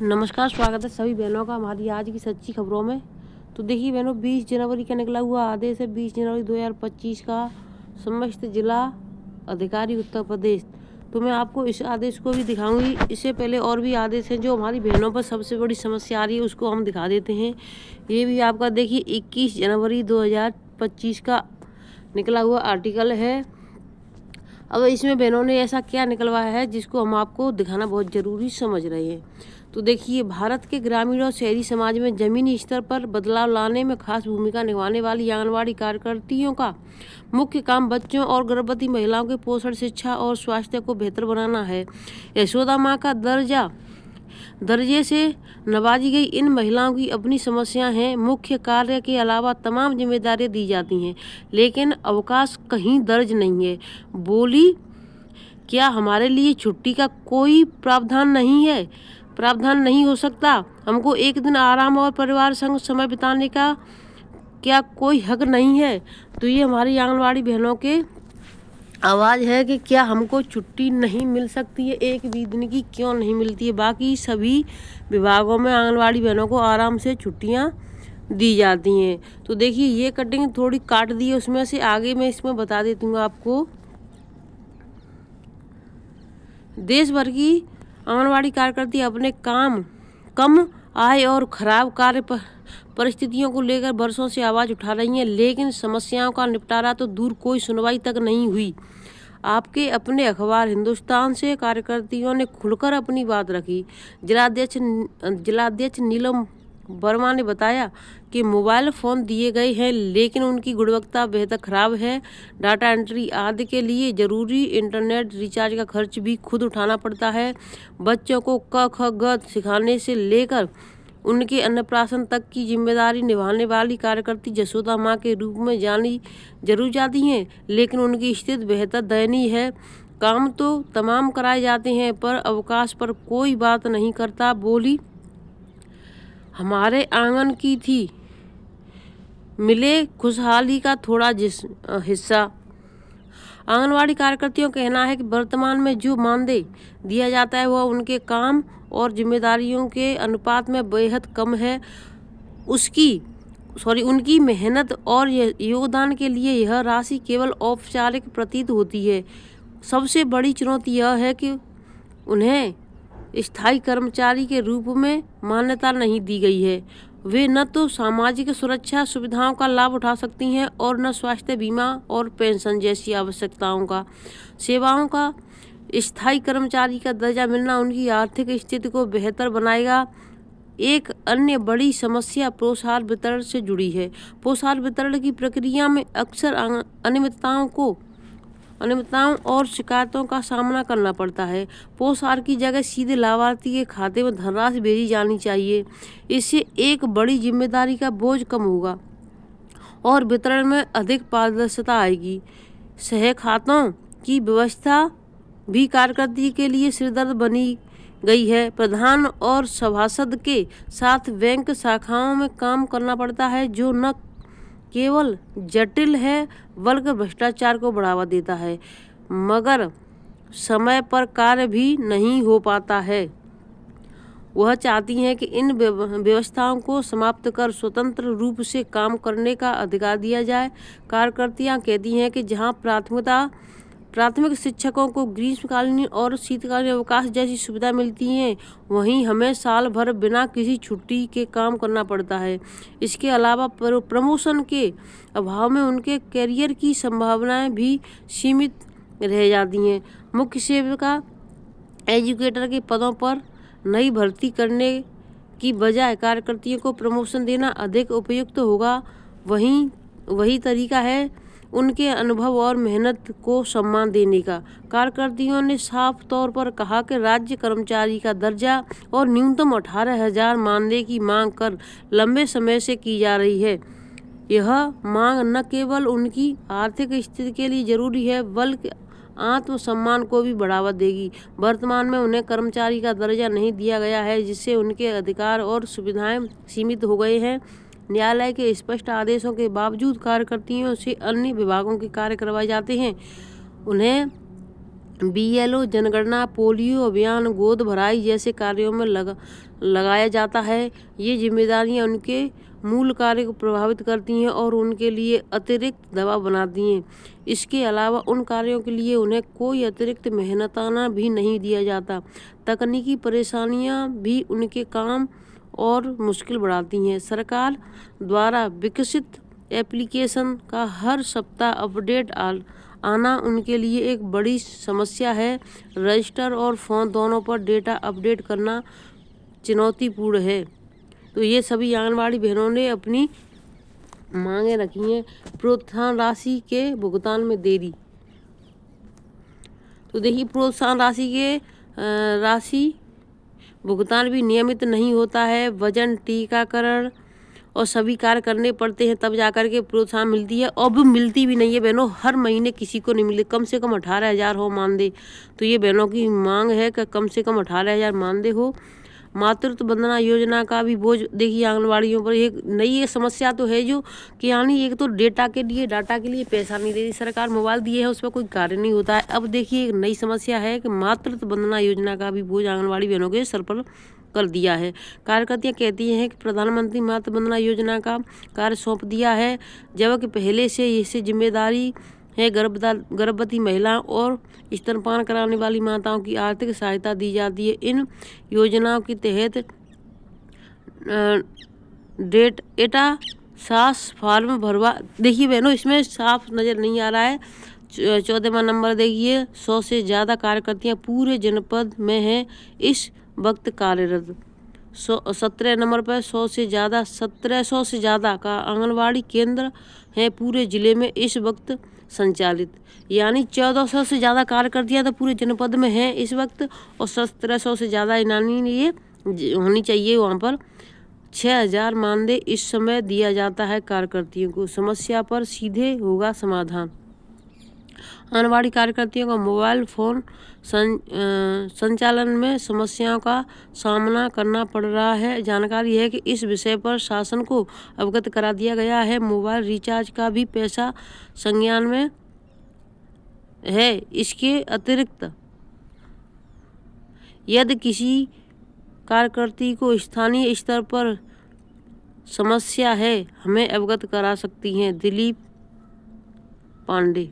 नमस्कार, स्वागत है सभी बहनों का हमारी आज की सच्ची खबरों में। तो देखिए बहनों, 20 जनवरी का निकला हुआ आदेश है, 20 जनवरी 2025 का, समस्त जिला अधिकारी उत्तर प्रदेश। तो मैं आपको इस आदेश को भी दिखाऊंगी। इससे पहले और भी आदेश हैं जो हमारी बहनों पर सबसे बड़ी समस्या आ रही है, उसको हम दिखा देते हैं। ये भी आपका देखिए 21 जनवरी 2025 का निकला हुआ आर्टिकल है। अब इसमें बहनों ने ऐसा क्या निकलवाया है जिसको हम आपको दिखाना बहुत ज़रूरी समझ रहे हैं। तो देखिए, भारत के ग्रामीण और शहरी समाज में ज़मीनी स्तर पर बदलाव लाने में खास भूमिका निभाने वाली आंगनवाड़ी कार्यकर्तियों का मुख्य काम बच्चों और गर्भवती महिलाओं के पोषण, शिक्षा और स्वास्थ्य को बेहतर बनाना है। यशोदा माँ का दर्जे से नवाजी गई इन महिलाओं की अपनी समस्याएं हैं। मुख्य कार्य के अलावा तमाम जिम्मेदारियां दी जाती हैं, लेकिन अवकाश कहीं दर्ज नहीं है। बोली, क्या हमारे लिए छुट्टी का कोई प्रावधान नहीं है? प्रावधान नहीं हो सकता? हमको एक दिन आराम और परिवार संग समय बिताने का क्या कोई हक नहीं है? तो ये हमारी आंगनवाड़ी बहनों के आवाज़ है कि क्या हमको छुट्टी नहीं मिल सकती है, एक भी दिन की क्यों नहीं मिलती है? बाकी सभी विभागों में आंगनवाड़ी बहनों को आराम से छुट्टियां दी जाती हैं। तो देखिए, ये कटिंग थोड़ी काट दी है, उसमें से आगे मैं इसमें बता देती हूँ आपको। देश भर की आंगनवाड़ी कार्यकर्ती अपने कम आय और खराब कार्य परिस्थितियों को लेकर वर्षों से आवाज़ उठा रही हैं, लेकिन समस्याओं का निपटारा तो दूर, कोई सुनवाई तक नहीं हुई। आपके अपने अखबार हिंदुस्तान से कार्यकर्तियों ने खुलकर अपनी बात रखी। जिलाध्यक्ष नीलम वर्मा ने बताया कि मोबाइल फ़ोन दिए गए हैं, लेकिन उनकी गुणवत्ता बेहद खराब है। डाटा एंट्री आदि के लिए ज़रूरी इंटरनेट रिचार्ज का खर्च भी खुद उठाना पड़ता है। बच्चों को क ख ग सिखाने से लेकर उनके अन्नप्राशन तक की जिम्मेदारी निभाने वाली कार्यकर्ती यशोदा माँ के रूप में जानी जरूर जाती हैं, लेकिन उनकी स्थिति बेहद दयनीय है। काम तो तमाम कराए जाते हैं, पर अवकाश पर कोई बात नहीं करता। बोली, हमारे आंगन की थी, मिले खुशहाली का थोड़ा हिस्सा। आंगनवाड़ी कार्यकर्तियों का कहना है कि वर्तमान में जो मानदेय दिया जाता है वह उनके काम और जिम्मेदारियों के अनुपात में बेहद कम है। उनकी मेहनत और योगदान के लिए यह राशि केवल औपचारिक प्रतीत होती है। सबसे बड़ी चुनौती यह है कि उन्हें स्थायी कर्मचारी के रूप में मान्यता नहीं दी गई है। वे न तो सामाजिक सुरक्षा सुविधाओं का लाभ उठा सकती हैं और न स्वास्थ्य बीमा और पेंशन जैसी आवश्यकताओं का सेवाओं का। स्थायी कर्मचारी का दर्जा मिलना उनकी आर्थिक स्थिति को बेहतर बनाएगा। एक अन्य बड़ी समस्या पोषाहार वितरण से जुड़ी है। पोषाहार वितरण की प्रक्रिया में अक्सर अनियमितताओं और शिकायतों का सामना करना पड़ता है। पोषाहार की जगह सीधे लाभार्थी के खाते में धनराशि भेजी जानी चाहिए। इससे एक बड़ी जिम्मेदारी का बोझ कम होगा और वितरण में अधिक पारदर्शिता आएगी। सह खातों की व्यवस्था भी कार्यकर्ती के लिए सिरदर्द बनी गई है। प्रधान और सभासद के साथ बैंक शाखाओं में काम करना पड़ता है, जो न केवल जटिल है बल्कि भ्रष्टाचार को बढ़ावा देता है, मगर समय पर कार्य भी नहीं हो पाता है। वह चाहती हैं कि इन व्यवस्थाओं को समाप्त कर स्वतंत्र रूप से काम करने का अधिकार दिया जाए। कार्यकर्तियां कहती हैं कि जहां प्राथमिक शिक्षकों को ग्रीष्मकालीन और शीतकालीन अवकाश जैसी सुविधा मिलती हैं, वहीं हमें साल भर बिना किसी छुट्टी के काम करना पड़ता है। इसके अलावा प्रमोशन के अभाव में उनके करियर की संभावनाएं भी सीमित रह जाती हैं। मुख्य सेविका एजुकेटर के पदों पर नई भर्ती करने की बजाय कार्यकर्तियों को प्रमोशन देना अधिक उपयुक्त होगा। वही तरीका है उनके अनुभव और मेहनत को सम्मान देने का। कार्यकर्तियों ने साफ तौर पर कहा कि राज्य कर्मचारी का दर्जा और न्यूनतम 18,000 मानदेय की मांग कर लंबे समय से की जा रही है। यह मांग न केवल उनकी आर्थिक स्थिति के लिए जरूरी है, बल्कि आत्मसम्मान को भी बढ़ावा देगी। वर्तमान में उन्हें कर्मचारी का दर्जा नहीं दिया गया है, जिससे उनके अधिकार और सुविधाएं सीमित हो गए हैं। न्यायालय के स्पष्ट आदेशों के बावजूद कार्यकर्तियों से अन्य विभागों के कार्य करवाए जाते हैं। उन्हें BLO जनगणना, पोलियो अभियान, गोद भराई जैसे कार्यों में लगाया जाता है। ये जिम्मेदारियां उनके मूल कार्य को प्रभावित करती हैं और उनके लिए अतिरिक्त दबाव बनाती हैं। इसके अलावा उन कार्यों के लिए उन्हें कोई अतिरिक्त मेहनताना भी नहीं दिया जाता। तकनीकी परेशानियां भी उनके काम और मुश्किल बढ़ाती हैं। सरकार द्वारा विकसित एप्लीकेशन का हर सप्ताह अपडेट आना उनके लिए एक बड़ी समस्या है। रजिस्टर और फ़ोन दोनों पर डेटा अपडेट करना चुनौतीपूर्ण है। तो ये सभी आंगनबाड़ी बहनों ने अपनी मांगे रखी हैं। प्रोत्साहन राशि के भुगतान में देरी। तो देखिए, प्रोत्साहन राशि भुगतान भी नियमित नहीं होता है। वजन, टीकाकरण और सभी कार्य करने पड़ते हैं तब जाकर के प्रोत्साहन मिलती है। अब मिलती भी नहीं है बहनों, हर महीने किसी को नहीं मिले। कम से कम 18,000 हो मानदेय। तो ये बहनों की मांग है कि कम से कम 18,000 मानदेय हो। मातृत्व वंदना योजना का भी बोझ देखिए आंगनबाड़ियों पर। एक नई समस्या तो है जो कि यानी एक तो डाटा के लिए पैसा नहीं देती सरकार। मोबाइल दिए है, उस पर कोई कार्य नहीं होता है। अब देखिए एक नई समस्या है कि मातृत्व वंदना योजना का भी बोझ आंगनबाड़ी बहनों के सर पर कर दिया है। कार्यकर्तियां कहती हैं कि प्रधानमंत्री मातृ वंदना योजना का कार्य सौंप दिया है, जबकि पहले से इससे जिम्मेदारी है गर्भवती महिलाओं और स्तनपान कराने वाली माताओं की आर्थिक सहायता दी जाती है। इन योजनाओं के तहत डेटा सास फार्म भरवा। देखिए बहनों, इसमें साफ नज़र नहीं आ रहा है। 14वां नंबर देखिए, 100 से ज़्यादा कार्यकर्तियां पूरे जनपद में हैं इस वक्त कार्यरत। 17 नंबर पर 1700 से ज़्यादा का आंगनबाड़ी केंद्र हैं पूरे जिले में इस वक्त संचालित। यानी 1400 से ज़्यादा कार्यकर्तियाँ तो पूरे जनपद में हैं इस वक्त, और 1700 से ज़्यादा इनानी ये होनी चाहिए वहाँ पर। 6,000 मानदेय इस समय दिया जाता है कार्यकर्तियों को। समस्या पर सीधे होगा समाधान। आंगनबाड़ी कार्यकर्तियों को मोबाइल फ़ोन संचालन में समस्याओं का सामना करना पड़ रहा है। जानकारी है कि इस विषय पर शासन को अवगत करा दिया गया है। मोबाइल रिचार्ज का भी पैसा संज्ञान में है। इसके अतिरिक्त यदि किसी कार्यकर्ती को स्थानीय स्तर पर समस्या है, हमें अवगत करा सकती हैं। दिलीप पांडे।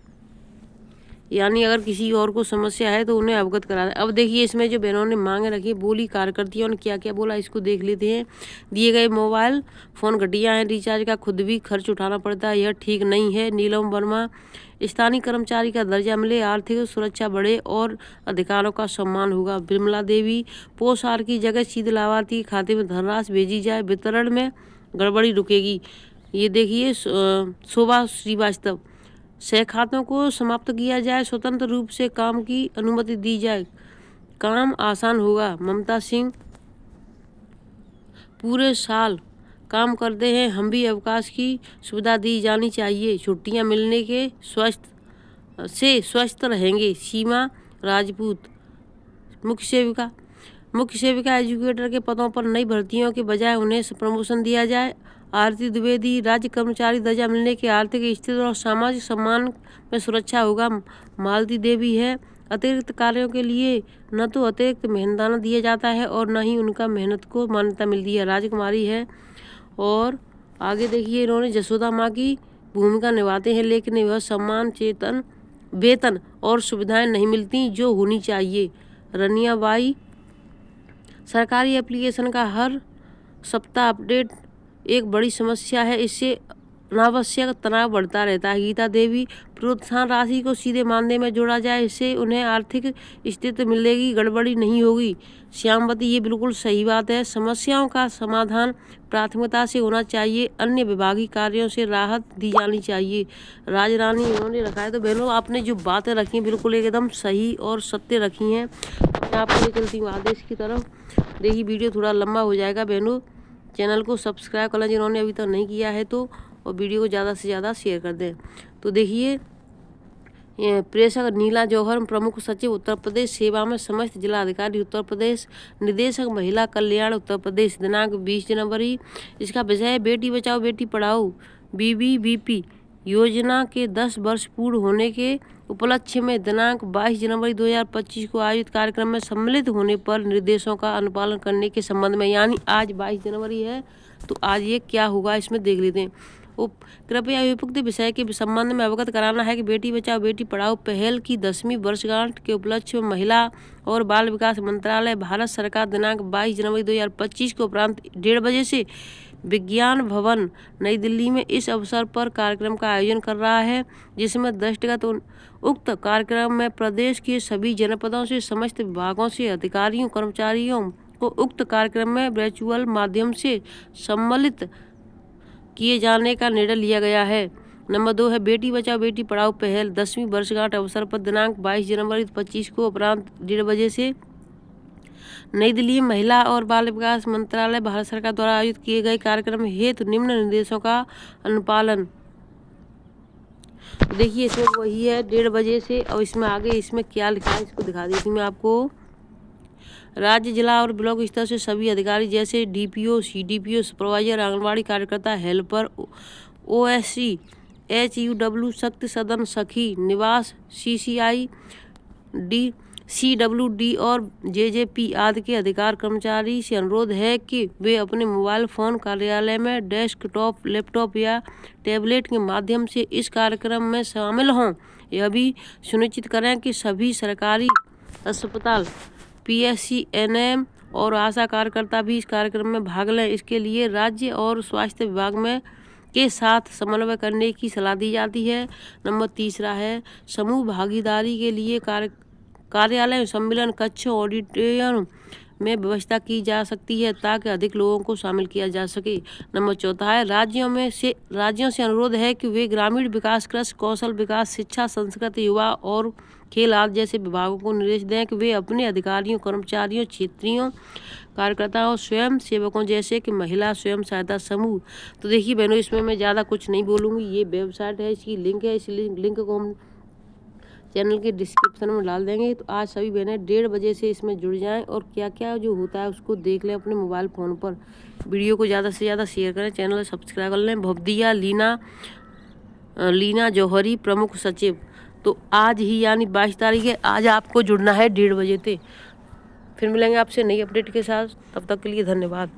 यानी अगर किसी और को समस्या है तो उन्हें अवगत करा दें। अब देखिए इसमें जो बहनों ने मांगे रखी बोली कार्यकर्तियों ने क्या क्या बोला, इसको देख लेते हैं। दिए गए मोबाइल फ़ोन घटिया हैं, रिचार्ज का खुद भी खर्च उठाना पड़ता है, यह ठीक नहीं है। नीलम वर्मा। स्थानीय कर्मचारी का दर्जा मिले, आर्थिक सुरक्षा बढ़े और अधिकारों का सम्मान होगा। विमला देवी। पोषाहार की जगह सीधे लाभार्थी के खाते में धनराशि भेजी जाए, वितरण में गड़बड़ी रुकेगी। ये देखिए शोभा श्रीवास्तव। सहखातों को समाप्त किया जाए, स्वतंत्र रूप से काम की अनुमति दी जाए, काम आसान होगा। ममता सिंह। पूरे साल काम करते हैं, हम भी अवकाश की सुविधा दी जानी चाहिए, छुट्टियां मिलने के स्वस्थ रहेंगे। सीमा राजपूत। मुख्य सेविका एजुकेटर के पदों पर नई भर्तियों के बजाय उन्हें प्रमोशन दिया जाए। आरती द्विवेदी। राज्य कर्मचारी दर्जा मिलने के आर्थिक स्थिति और सामाजिक सम्मान में सुरक्षा होगा। मालती देवी है। अतिरिक्त कार्यों के लिए न तो अतिरिक्त मेहनताना दिया जाता है और न ही उनका मेहनत को मान्यता मिलती है। राजकुमारी है। और आगे देखिए इन्होंने जसोदा माँ की भूमिका निभाते हैं, लेकिन वह सम्मान वेतन और सुविधाएं नहीं मिलती जो होनी चाहिए। रनिया बाई। सरकारी एप्लीकेशन का हर सप्ताह अपडेट एक बड़ी समस्या है, इससे अनावश्यक तनाव बढ़ता रहता है। गीता देवी। प्रोत्साहन राशि को सीधे मानदेय में जोड़ा जाए, इससे उन्हें आर्थिक स्थिति मिलेगी, गड़बड़ी नहीं होगी। श्यामवती। ये बिल्कुल सही बात है। समस्याओं का समाधान प्राथमिकता से होना चाहिए, अन्य विभागीय कार्यों से राहत दी जानी चाहिए। राजरानी इन्होंने रखा है। तो बहनों आपने जो बातें रखी हैं बिल्कुल एकदम सही और सत्य रखी हैं। मैं आपको ले चलती हूँ आदेश की तरफ। देखिए वीडियो थोड़ा लंबा हो जाएगा बहनों, चैनल को सब्सक्राइब करना जिन्होंने अभी तक नहीं किया है तो, और वीडियो को ज़्यादा से ज़्यादा शेयर कर दें। तो देखिए प्रेषक नीला जौहर। प्रमुख सचिव उत्तर प्रदेश, सेवा में समस्त जिलाधिकारी उत्तर प्रदेश, निदेशक महिला कल्याण उत्तर प्रदेश। दिनांक 20 जनवरी। इसका विषय है बेटी बचाओ बेटी पढ़ाओ BBBP योजना के 10 वर्ष पूर्ण होने के उपलक्ष्य में दिनांक 22 जनवरी 2025 को आयोजित कार्यक्रम में सम्मिलित होने पर निर्देशों का अनुपालन करने के संबंध में, यानी आज 22 जनवरी है तो आज ये क्या होगा इसमें देख लेते हैं। कृपया उपयुक्त विषय के संबंध में अवगत कराना है कि बेटी बचाओ बेटी पढ़ाओ पहल की 10वीं वर्षगांठ के उपलक्ष्य में महिला और बाल विकास मंत्रालय भारत सरकार दिनांक 22 जनवरी 2025 को उपरांत 1:30 बजे से विज्ञान भवन नई दिल्ली में इस अवसर पर कार्यक्रम का आयोजन कर रहा है, जिसमें दृष्टिगत उक्त कार्यक्रम में प्रदेश के सभी जनपदों से समस्त विभागों से अधिकारियों कर्मचारियों को उक्त कार्यक्रम में वर्चुअल माध्यम से सम्मिलित किए जाने का निर्णय लिया गया है। नंबर 2 है बेटी बचाओ बेटी पढ़ाओ पहल 10वीं वर्षगांठ अवसर पर दिनांक 22 जनवरी 2025 को उपरांत 1:30 बजे से नई दिल्ली में महिला और बाल विकास मंत्रालय भारत सरकार द्वारा आयोजित किए गए कार्यक्रम हेतु निम्न निर्देशों का अनुपालन। तो देखिए इसमें वही है 1:30 बजे से, और इसमें आगे इसमें क्या लिखा है इसको दिखा देती मैं आपको। राज्य जिला और ब्लॉक स्तर से सभी अधिकारी जैसे डीपीओ सीडीपीओ सुपरवाइजर आंगनबाड़ी कार्यकर्ता हेल्पर ओएससी एचयूडब्ल्यू शक्ति सदन सखी निवास सीसीआई डी CWD और जेजेपी आदि के अधिकार कर्मचारी से अनुरोध है कि वे अपने मोबाइल फोन कार्यालय में डेस्कटॉप लैपटॉप या टैबलेट के माध्यम से इस कार्यक्रम में शामिल हों। यह भी सुनिश्चित करें कि सभी सरकारी अस्पताल PSC NM और आशा कार्यकर्ता भी इस कार्यक्रम में भाग लें। इसके लिए राज्य और स्वास्थ्य विभाग में के साथ समन्वय करने की सलाह दी जाती है। नंबर 3 है समूह भागीदारी के लिए कार्यालय सम्मेलन कक्ष ऑडिटोरियम में व्यवस्था की जा सकती है ताकि अधिक लोगों को शामिल किया जा सके। नंबर 4 है राज्यों से अनुरोध है कि वे ग्रामीण विकास कृषि कौशल विकास शिक्षा संस्कृति युवा और खेल आदि जैसे विभागों को निर्देश दें कि वे अपने अधिकारियों कर्मचारियों क्षेत्रीय कार्यकर्ताओं स्वयं सेवकों जैसे कि महिला स्वयं सहायता समूह। तो देखिए बहनों इसमें मैं ज़्यादा कुछ नहीं बोलूँगी, ये वेबसाइट है इसकी लिंक है, इस लिंक को हम चैनल के डिस्क्रिप्शन में डाल देंगे। तो आज सभी बहनें 1:30 बजे से इसमें जुड़ जाएं और क्या क्या जो होता है उसको देख लें अपने मोबाइल फ़ोन पर। वीडियो को ज़्यादा से ज़्यादा शेयर करें, चैनल सब्सक्राइब कर लें। भवदिया लीना जौहरी प्रमुख सचिव। तो आज ही यानी 22 तारीख है, आज आपको जुड़ना है 1:30 बजे से। फिर मिलेंगे आपसे नई अपडेट के साथ, तब तक के लिए धन्यवाद।